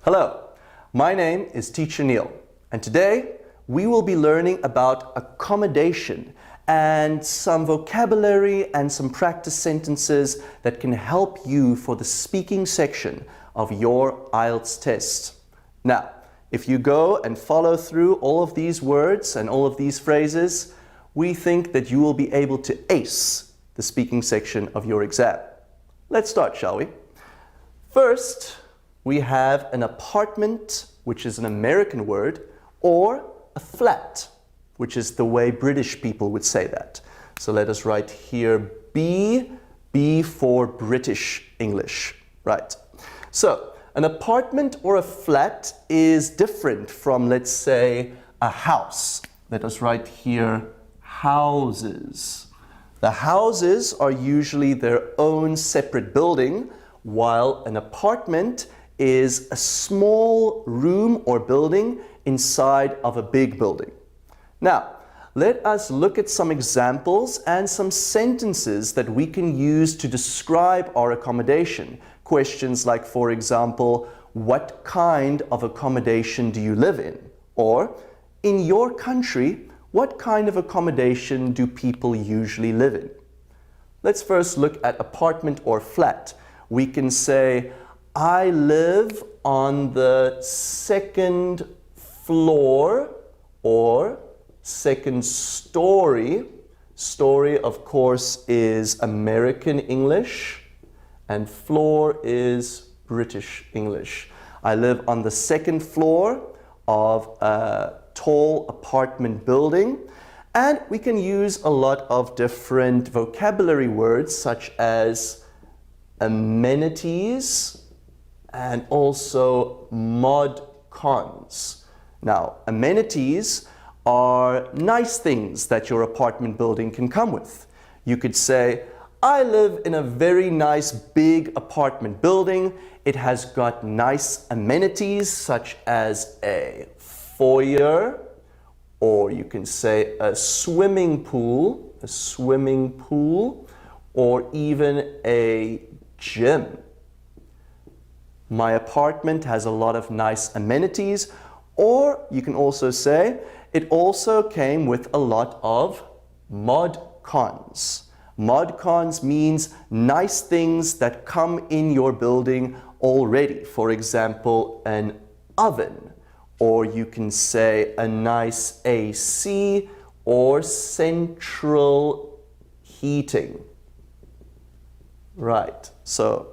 Hello, my name is Teacher Neil, and today we will be learning about accommodation and some vocabulary and some practice sentences that can help you for the speaking section of your IELTS test. Now, if you go and follow through all of these words and all of these phrases, we think that you will be able to ace the speaking section of your exam. Let's start, shall we? First, we have an apartment, which is an American word, or a flat, which is the way British people would say that. So let us write here B for British English, right? So an apartment or a flat is different from, let's say, a house. Let us write here houses. The houses are usually their own separate building, while an apartment is a small room or building inside of a big building. Now, let us look at some examples and some sentences that we can use to describe our accommodation. Questions like, for example, what kind of accommodation do you live in? Or, in your country, what kind of accommodation do people usually live in? Let's first look at apartment or flat. We can say, I live on the second floor or second story. Story, of course, is American English, and floor is British English. I live on the second floor of a tall apartment building, and we can use a lot of different vocabulary words such as amenities and also mod cons. Now, amenities are nice things that your apartment building can come with. You could say, I live in a very nice big apartment building. It has got nice amenities such as a foyer, or you can say a swimming pool, or even a gym. My apartment has a lot of nice amenities, or you can also say it also came with a lot of mod cons. Mod cons means nice things that come in your building already. For example, an oven, or you can say a nice AC or central heating. Right, so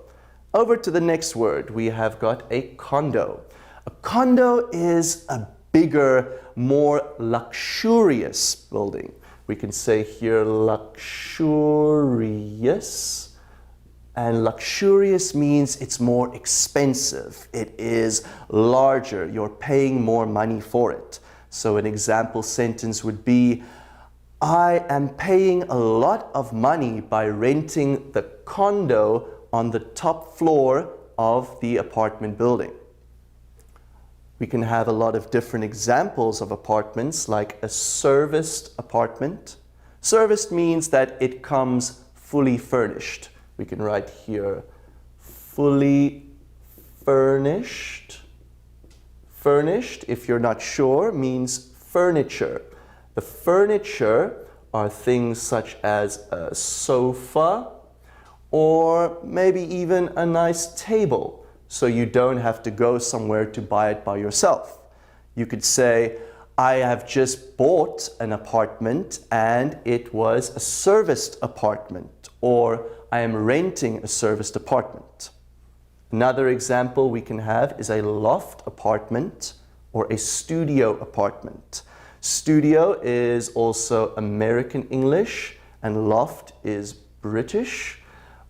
over to the next word, we have got a condo. A condo is a bigger, more luxurious building. We can say here luxurious. And luxurious means it's more expensive. It is larger. You're paying more money for it. So an example sentence would be, I am paying a lot of money by renting the condo on the top floor of the apartment building. We can have a lot of different examples of apartments, like a serviced apartment. Serviced means that it comes fully furnished. We can write here fully furnished. Furnished, if you're not sure, means furniture. The furniture are things such as a sofa, or maybe even a nice table, so you don't have to go somewhere to buy it by yourself. You could say, I have just bought an apartment and it was a serviced apartment, or I am renting a serviced apartment. Another example we can have is a loft apartment or a studio apartment. Studio is also American English and loft is British,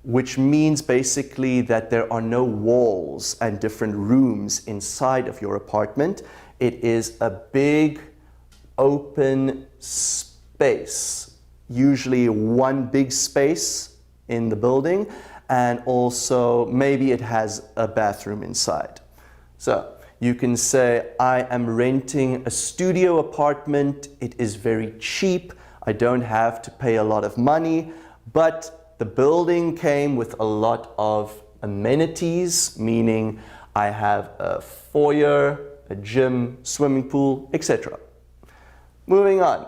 which means basically that there are no walls and different rooms inside of your apartment. It is a big open space, usually one big space in the building, and also maybe it has a bathroom inside. So you can say, I am renting a studio apartment. It is very cheap. I don't have to pay a lot of money, but the building came with a lot of amenities, meaning I have a foyer, a gym, swimming pool, etc. Moving on,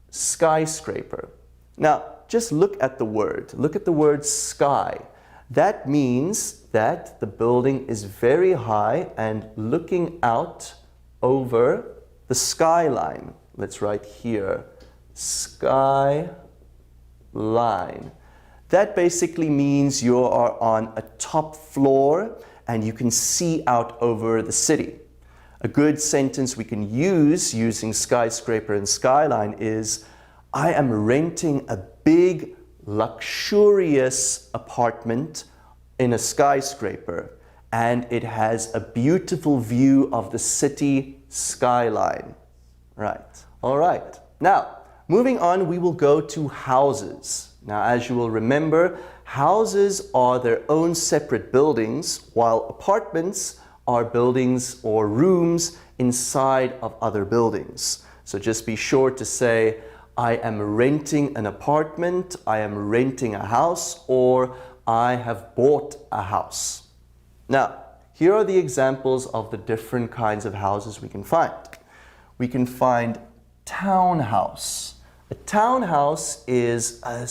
skyscraper. Now, just look at the word. Look at the word sky. That means that the building is very high and looking out over the skyline. Let's write here, skyline. That basically means you are on a top floor and you can see out over the city. A good sentence we can use using skyscraper and skyline is, I am renting a big, luxurious apartment in a skyscraper, and it has a beautiful view of the city skyline. Right. All right. Now, moving on, we will go to houses. Now, as you will remember, houses are their own separate buildings, while apartments are buildings or rooms inside of other buildings. So just be sure to say, I am renting an apartment, I am renting a house, or I have bought a house. Now, here are the examples of the different kinds of houses we can find. We can find townhouse. A townhouse is a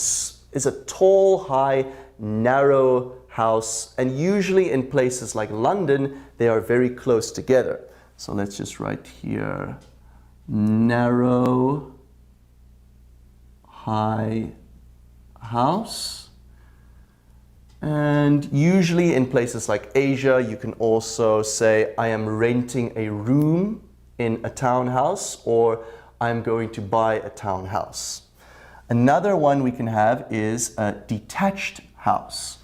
tall, high, narrow house, and usually in places like London, they are very close together. So let's just write here, narrow, high house. And usually in places like Asia, you can also say, I am renting a room in a townhouse, or I'm going to buy a townhouse. Another one we can have is a detached house.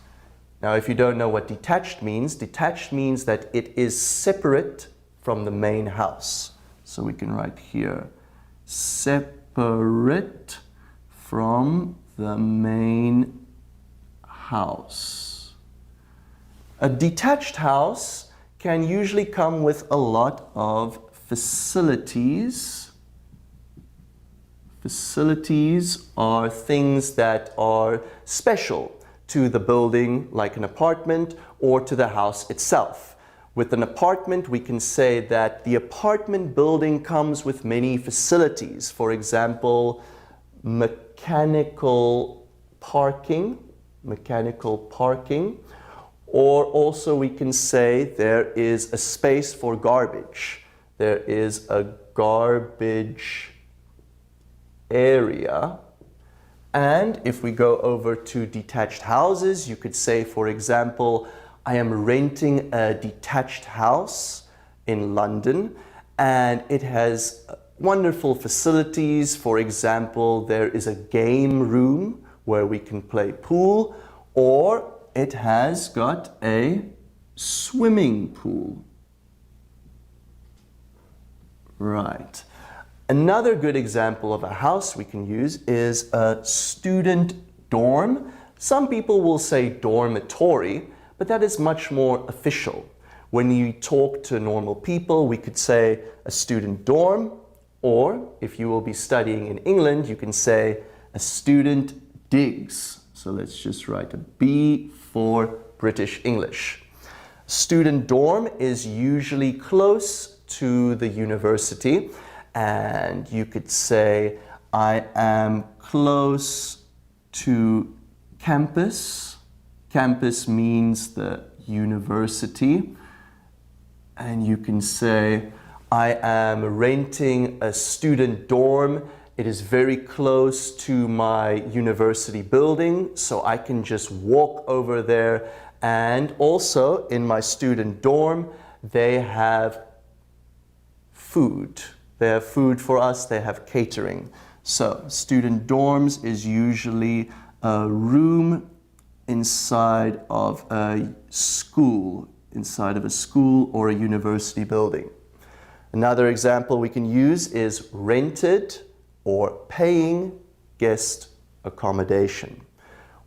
Now, if you don't know what detached means that it is separate from the main house. So we can write here, separate from the main house. A detached house can usually come with a lot of facilities. Facilities are things that are special to the building, like an apartment, or to the house itself. With an apartment, we can say that the apartment building comes with many facilities. For example, mechanical parking, or also we can say there is a space for garbage. There is a garbage area. And if we go over to detached houses, you could say, for example, I am renting a detached house in London, and it has wonderful facilities. For example, there is a game room where we can play pool, or it has got a swimming pool. Right. Another good example of a house we can use is a student dorm. Some people will say dormitory, but that is much more official. When you talk to normal people, we could say a student dorm, or if you will be studying in England, you can say a student digs. So let's just write a B for British English. Student dorm is usually close to the university, and you could say, I am close to campus. Campus means the university. And you can say, I am renting a student dorm. It is very close to my university building, so I can just walk over there. And also in my student dorm, they have food. They have food for us, they have catering. So student dorms is usually a room inside of a school or a university building. Another example we can use is rented or paying guest accommodation,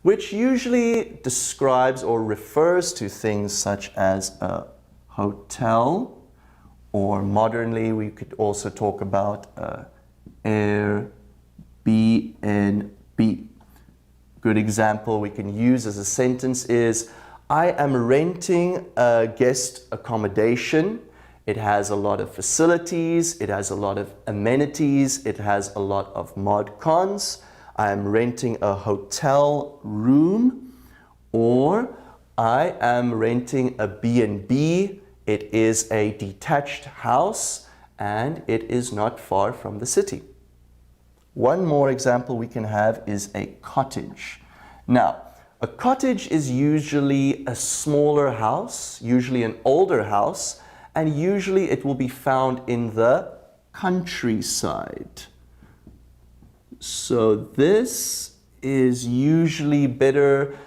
which usually describes or refers to things such as a hotel, or modernly we could also talk about Airbnb. Good example we can use as a sentence is, I am renting a guest accommodation. It has a lot of facilities, it has a lot of amenities, it has a lot of mod cons. I am renting a hotel room, or I am renting a B&B. It is a detached house and it is not far from the city. One more example we can have is a cottage. Now, a cottage is usually a smaller house, usually an older house, and usually it will be found in the countryside. So this is usually better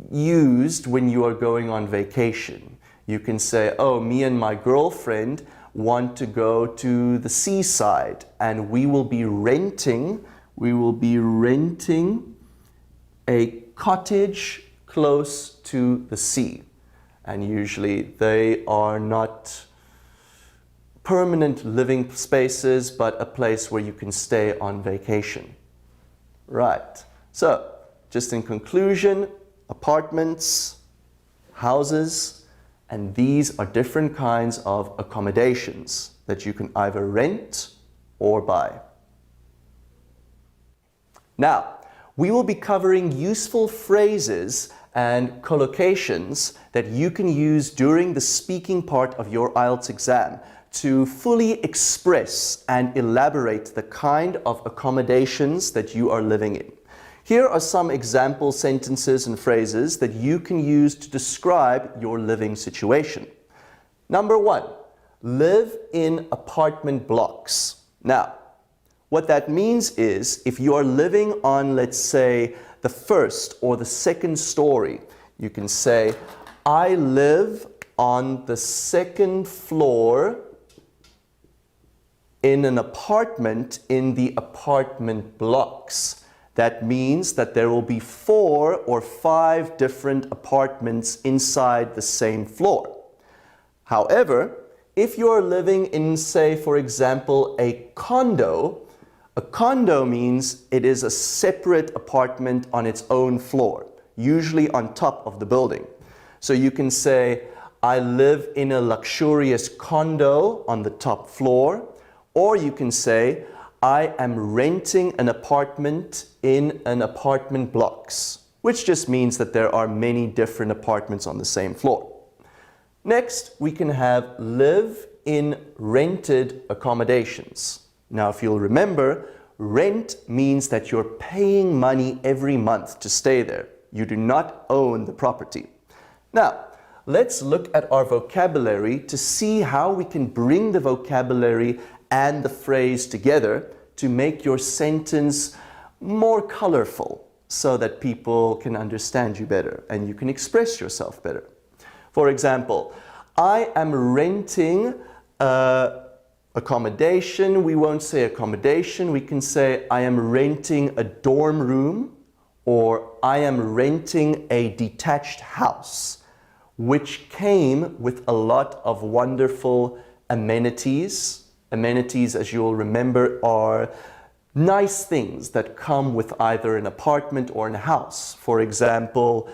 used when you are going on vacation. You can say, oh, me and my girlfriend want to go to the seaside and we will be renting a cottage close to the sea. And usually they are not permanent living spaces, but a place where you can stay on vacation. Right. So, just in conclusion, apartments, houses, and these are different kinds of accommodations that you can either rent or buy. Now, we will be covering useful phrases and collocations that you can use during the speaking part of your IELTS exam to fully express and elaborate the kind of accommodations that you are living in. Here are some example sentences and phrases that you can use to describe your living situation. Number 1, live in apartment blocks. Now, what that means is if you are living on, let's say, the first or the second story, you can say, I live on the second floor in an apartment in the apartment blocks. That means that there will be 4 or 5 different apartments inside the same floor. However, if you're living in, say, for example, a condo means it is a separate apartment on its own floor, usually on top of the building. So you can say, I live in a luxurious condo on the top floor, or you can say, I am renting an apartment in an apartment blocks, which just means that there are many different apartments on the same floor. Next, we can have live in rented accommodations. Now, if you'll remember, rent means that you're paying money every month to stay there. You do not own the property. Now, let's look at our vocabulary to see how we can bring the vocabulary and the phrase together to make your sentence more colorful so that people can understand you better and you can express yourself better. For example, I am renting accommodation. We won't say accommodation. We can say I am renting a dorm room, or I am renting a detached house, which came with a lot of wonderful amenities. Amenities, as you'll remember, are nice things that come with either an apartment or a house. For example,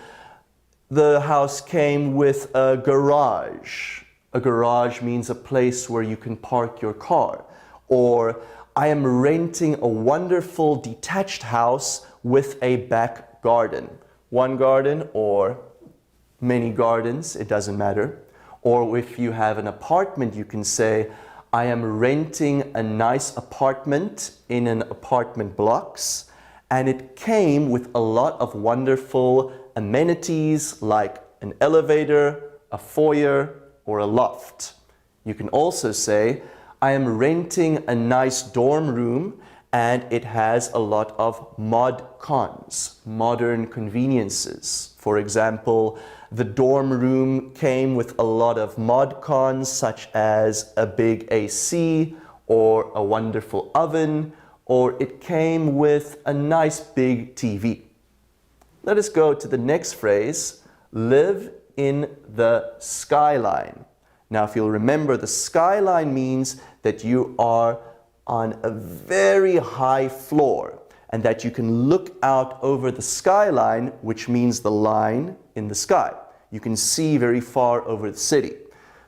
the house came with a garage. A garage means a place where you can park your car. Or I am renting a wonderful detached house with a back garden. One garden or many gardens, it doesn't matter. Or if you have an apartment, you can say, I am renting a nice apartment in an apartment blocks, and it came with a lot of wonderful amenities like an elevator, a foyer, or a loft. You can also say, I am renting a nice dorm room and it has a lot of mod cons, modern conveniences. For example, the dorm room came with a lot of mod cons such as a big AC or a wonderful oven, or it came with a nice big TV. Let us go to the next phrase, live in the skyline. Now, if you'll remember, the skyline means that you are on a very high floor and that you can look out over the skyline, which means the line in the sky. You can see very far over the city.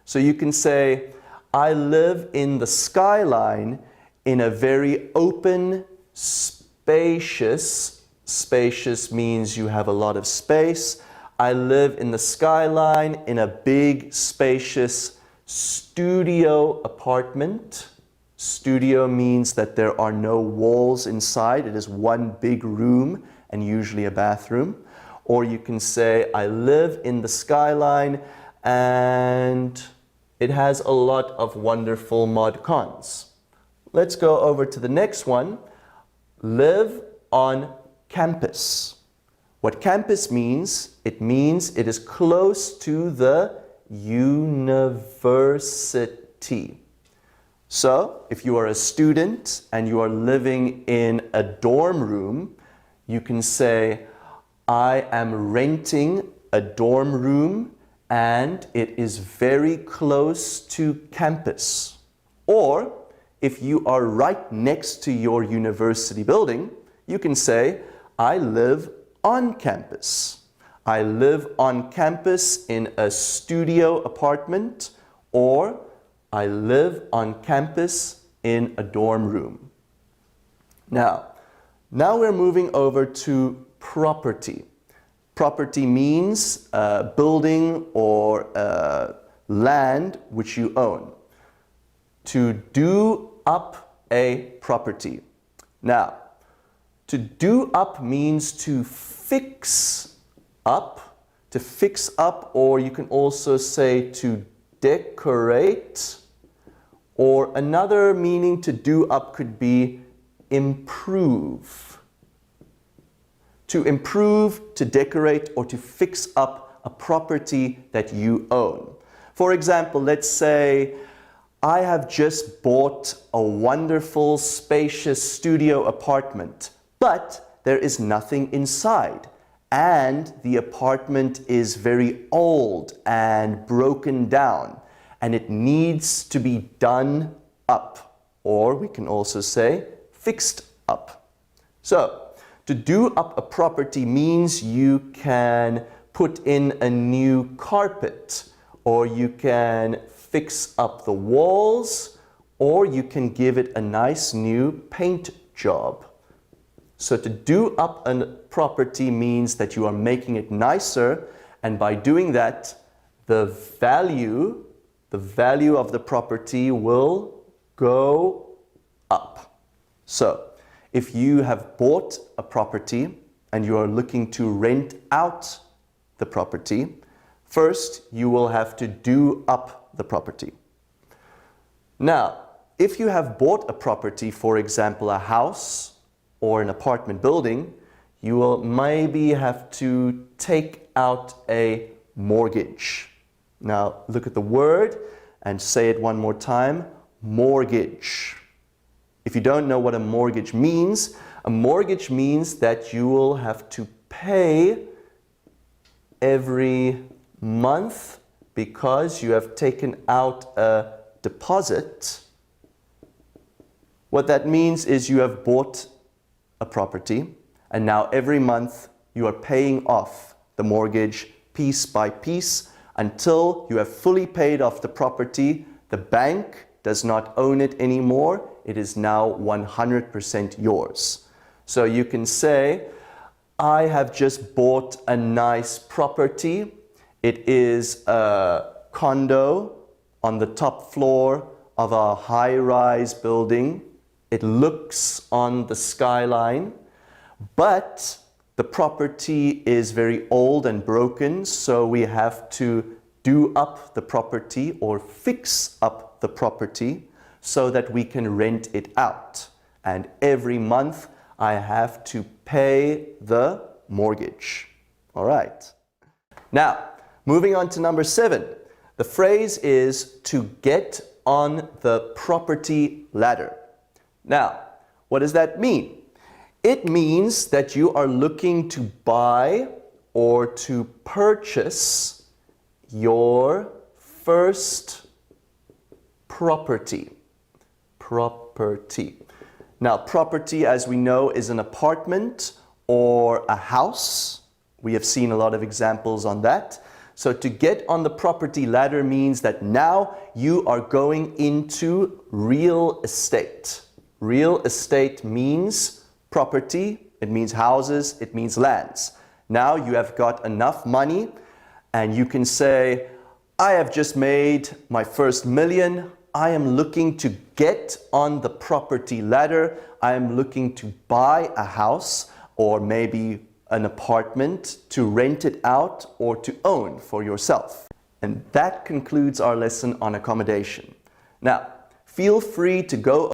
So you can say, I live in the skyline in a very open, spacious means you have a lot of space. I live in the skyline in a big, spacious studio apartment. Studio means that there are no walls inside. It is one big room and usually a bathroom. Or you can say, I live in the skyline and it has a lot of wonderful mod cons. Let's go over to the next one. Live on campus. What campus means, it means it is close to the university. So, if you are a student and you are living in a dorm room, you can say, I am renting a dorm room and it is very close to campus. Or, if you are right next to your university building, you can say, I live on campus. I live on campus in a studio apartment, or I live on campus in a dorm room. Now we're moving over to property. Property means a building or land which you own. To do up a property. Now, to do up means to fix up. To fix up, or you can also say to decorate. Or another meaning to do up could be improve. To improve, to decorate, or to fix up a property that you own. For example, let's say I have just bought a wonderful, spacious studio apartment, but there is nothing inside. And the apartment is very old and broken down, and it needs to be done up. Or we can also say fixed up. So, to do up a property means you can put in a new carpet, or you can fix up the walls, or you can give it a nice new paint job. So to do up a property means that you are making it nicer, and by doing that, the value of the property will go up. So if you have bought a property and you are looking to rent out the property, first you will have to do up the property. Now, if you have bought a property, for example, a house or an apartment building, you will maybe have to take out a mortgage. Now, look at the word and say it one more time, mortgage. If you don't know what a mortgage means that you will have to pay every month because you have taken out a deposit. What that means is you have bought a property and now every month you are paying off the mortgage piece by piece until you have fully paid off the property. The bank does not own it anymore. It is now 100% yours. So you can say, I have just bought a nice property. It is a condo on the top floor of a high-rise building. It looks on the skyline, but the property is very old and broken, so we have to do up the property or fix up the property so that we can rent it out. And every month I have to pay the mortgage. All right. Now, moving on to number 7. The phrase is to get on the property ladder. Now, what does that mean? It means that you are looking to buy or to purchase your first property. Now, property, as we know, is an apartment or a house. We have seen a lot of examples on that. So to get on the property ladder means that now you are going into real estate. Real estate means property, it means houses, it means lands. Now you have got enough money and you can say, I have just made my first million. I am looking to get on the property ladder. I am looking to buy a house or maybe an apartment to rent it out or to own for yourself. And that concludes our lesson on accommodation. Now, feel free to go